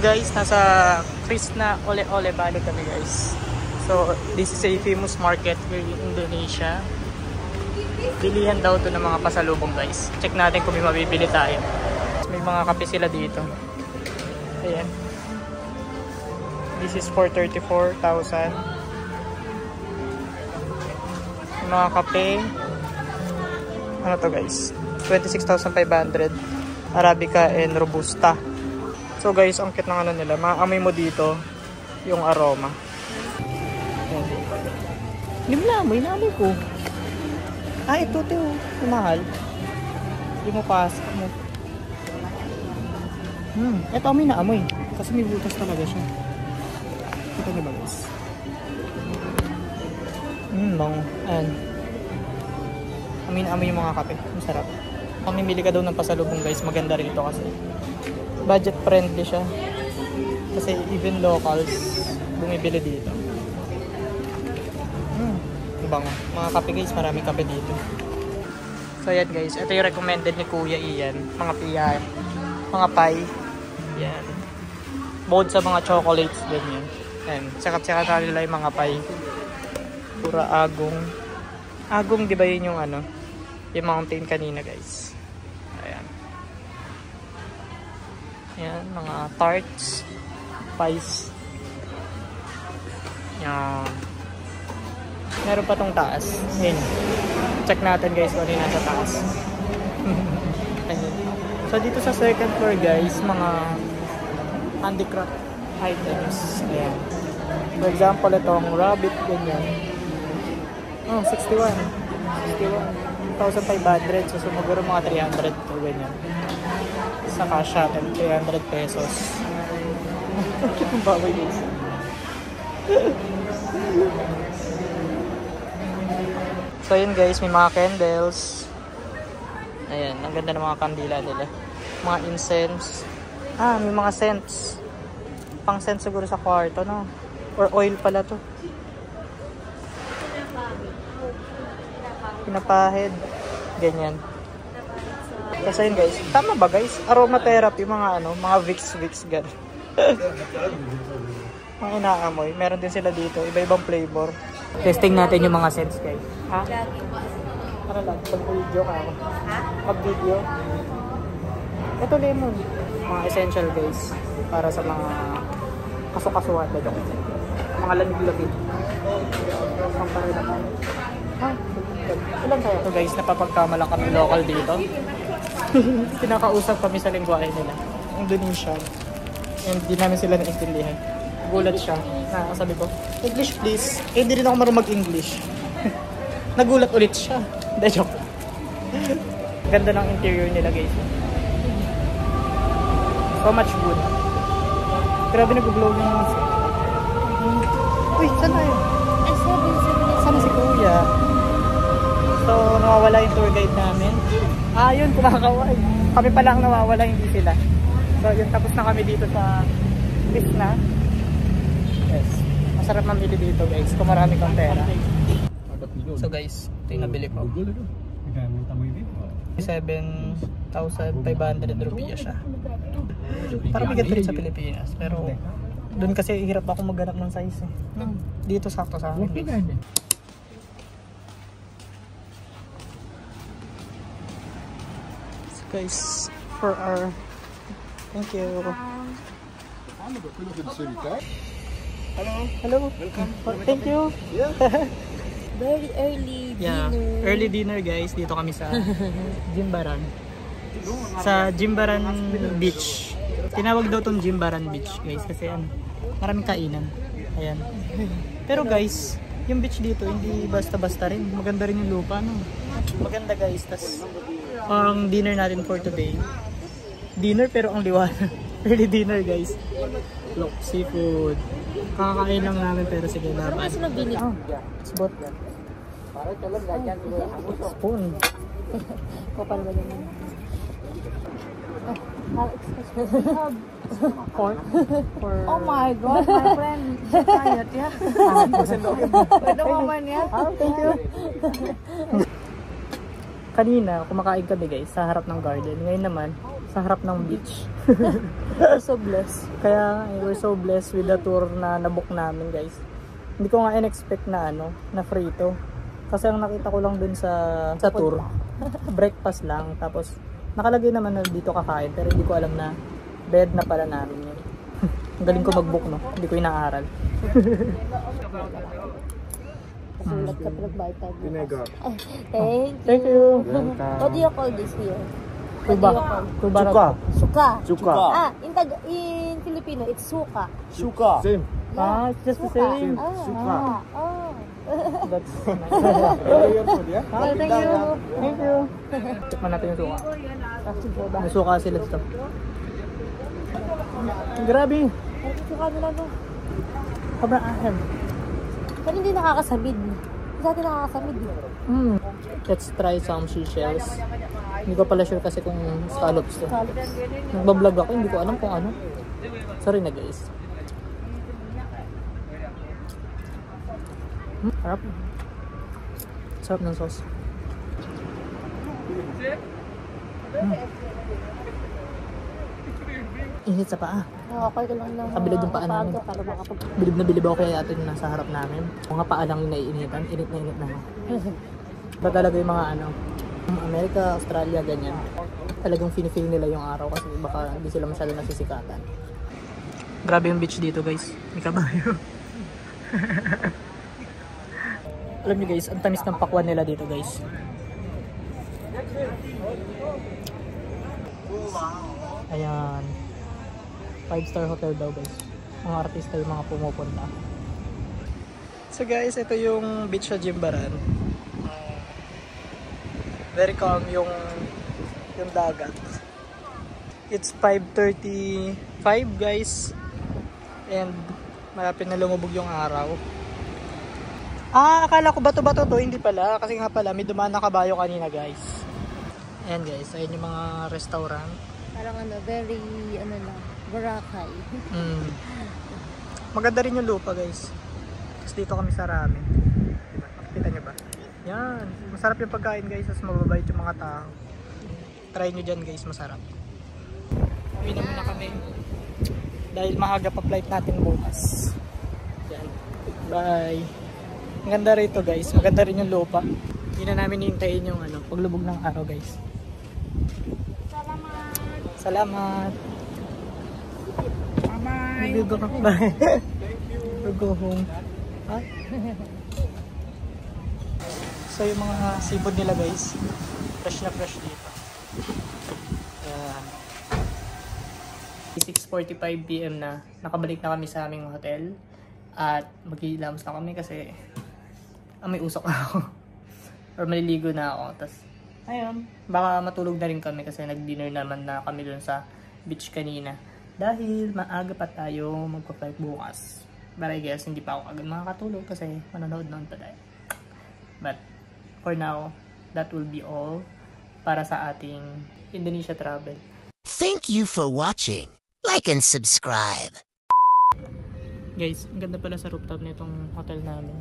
guys, nasa Krishna Ole Ole Valley kami guys. So this is a famous market here in Indonesia. Bilihan daw to ng mga pasalubong guys. Check natin kung may mabibili tayo. May mga kape sila dito. Ayan. This is for 34,000. Mga kape. Ano to guys? 26,500. Arabica and Robusta. So guys, ang cute ng ano nila. Maamoy mo dito yung aroma. Hindi mo naamoy, naamoy ko. Ah, ito ito. Yung mahal. Hindi mo pasok mo. Ito amoy na amoy. Kasi may butas talaga siya. Ito na ba guys? Bango. Ayan. Amoy na amoy yung mga kape. Masarap. Kung mimili ka daw ng pasalubong guys, maganda rin ito kasi budget friendly siya. Kasi even locals bumibili dito. Bango. Mga kape guys, maraming kape dito. So yan guys, ito yung recommended ni Kuya Ian. Mga piyan, mga pie. Yan. Bukod sa mga chocolates din yan. Yan. Sakat-sakat nila yung mga pie. Pura agong. Agong di ba yun yung ano? Yung mountain kanina guys. Ayan. Yan, mga tarts. Pies. Yan. Meron pa tong taas. Ayan. Check natin guys kung ano yung nasa taas. So dito sa second floor guys, mga handicraft items. Ayan. For example, itong rabbit ganyan. 61. 1,500. So sumuguro mga 300 to ganyan. Sa cash natin, 300 pesos. Ang baboy guys. So yun guys, may mga candles. Ayan, ang ganda ng mga kandila nila. Mga incense. May mga scents. Pang scent siguro sa kwarto, no? Or oil pala to. Pinapahid. Ganyan. Kasi yun guys, tama ba guys? Aromatherapy, mga ano, mga Vicks gano'n. Mga inaamoy. Meron din sila dito, iba-ibang flavor. Testing natin yung mga scents guys. Ha? Ano lang? Pag-video ka ako. Pag-video. Ito lemon. Mga essential guys. Para sa mga kasukasuhan ba dyan. Mga lamig-lamig. Pampare na tayo. Ilan tayo? Ito guys, napapagkamalang kami local dito. Pinakausap kami sa lingwahe nila. Indonesian. Hindi namin sila naintindihan. Gulat siya. Sabi ko, English please. Hindi rin ako marunong mag-English. Nagulat ulit siya. Hindi, joke. Ganda ng interior nila guys. So much wood. Grabe nag-glow yung... Uy, saan tayo? Saan si Kuya? So, nawawala yung tour guide namin. Yun, kumakaway. Kami pala ang nawawala, hindi sila. So, yun, tapos na kami dito sa Krishna. Yes. Masarap mamili dito guys, kung marami kang pera. So guys, ito yung nabili ko. 7,500 rupiah siya. Parang bigat rin sa Pilipinas. Pero doon kasi hirap ako maghanap ng size eh. Dito sakto sa akin. So guys, for our... Thank you. Hello. Welcome. Thank you. Very early dinner. Yeah, early dinner guys. Dito kami sa Jimbaran. Sa Jimbaran Beach. Tinawag daw tong Jimbaran Beach guys kasi maraming kainan. Ayan. Pero guys, yung beach dito hindi basta-basta rin. Maganda rin yung lupa, no? Maganda guys. Tas ang dinner natin for today. Dinner pero ang liwanag. Early dinner guys. Look, seafood. Kakakain lang namin pero sige laban. Mas mabili. Spot. Spoon. Kapal ba naman? Oh my God, my friend. Sayat ya. Pwede mo man yan. Thank you. Kanina, kumakain kami guys sa harap ng garden. Ngayon naman, sa harap ng beach. We're so blessed. Kaya we're so blessed with the tour na nabook namin guys. Hindi ko nga in-expect na na free to. Kasi ang nakita ko lang dun sa tour, breakfast lang. Tapos nakalagay naman na dito kakain pero hindi ko alam na bed na pala namin yun. Ang galing ko mag-book no, hindi ko inaaral. Sulat ka pinagbayad tayo. Vinegar. Thank you. What do you call this here? Kuba. Chuka. Suka. Chuka. In Filipino, it's suka. Shuka. Same. Ah, it's just the same. Suka. That's nice. Your food, yeah? Ah, thank you. Thank you. Tikman natin yung suka. May suka sila dito. Grabe. Suka nila no. Sobrang ahim. Pero hindi nakakasabid. Sa atin nakakasabid. Let's try some seashells. Hindi ko pala sure kasi kung scallops to. Nagbablog ako, hindi ko alam kung ano. Sorry na guys. Sarap. Sarap ng sauce. Init sa paa. Okay ko lang lang. Kabilad yung paa namin. Para Bilib na bilib ako kaya ito yung nasa harap namin. Mga paa lang yung naiinitan. Init na init na ako. Ba talaga yung mga Amerika, Australia, ganyan. Talagang feel nila yung araw kasi baka hindi sila masyado nasisikatan. Grabe yung beach dito guys. May kabayo. Alam nyo guys, ang tamis ng pakwan nila dito guys. Ayan. 5-star hotel daw guys. Mga artista yung mga pumupunta. So guys, ito yung beach sa Jimbaran. Very calm yung dagat. It's 5:35 guys. And malapit na lumubog yung araw. Akala ko bato-bato to, hindi pala. Kasi nga pala, may dumaan na kabayo kanina guys. Ayan guys, ayun yung mga restaurant. Parang very, lang, Boracay. Maganda rin yung lupa guys. Tapos dito kami sa ramen. Diba? Makikita nyo ba? Yan. Masarap yung pagkain guys. Tapos mababait yung mga tao. Try nyo dyan guys, masarap. Uwi na muna kami. Dahil maaga pa flight natin bukas. Yan. Bye. Ang ganda rito guys. Maganda rin yung lupa. Hindi na namin hihintayin yung paglubog ng araw guys. Salamat. Bye. We'll go home. Bye. We'll go home. Huh? So yung mga seafood nila guys. Fresh na fresh dito. Ayan. 6:45 PM na. Nakabalik na kami sa aming hotel. At maghihilamos na kami kasi may usok ako. Or maliligo na ako. Tapos, ayun. Baka matulog na rin kami kasi nag-dinner naman na kami dun sa beach kanina. Dahil maaga pa tayo magpa-flight bukas. But I guess hindi pa ako agad makakatulog kasi manonood noon pa tayo. But for now, that will be all para sa ating Indonesia travel. Thank you for watching. Like and subscribe. Guys, ang ganda pala sa rooftop nitong hotel namin.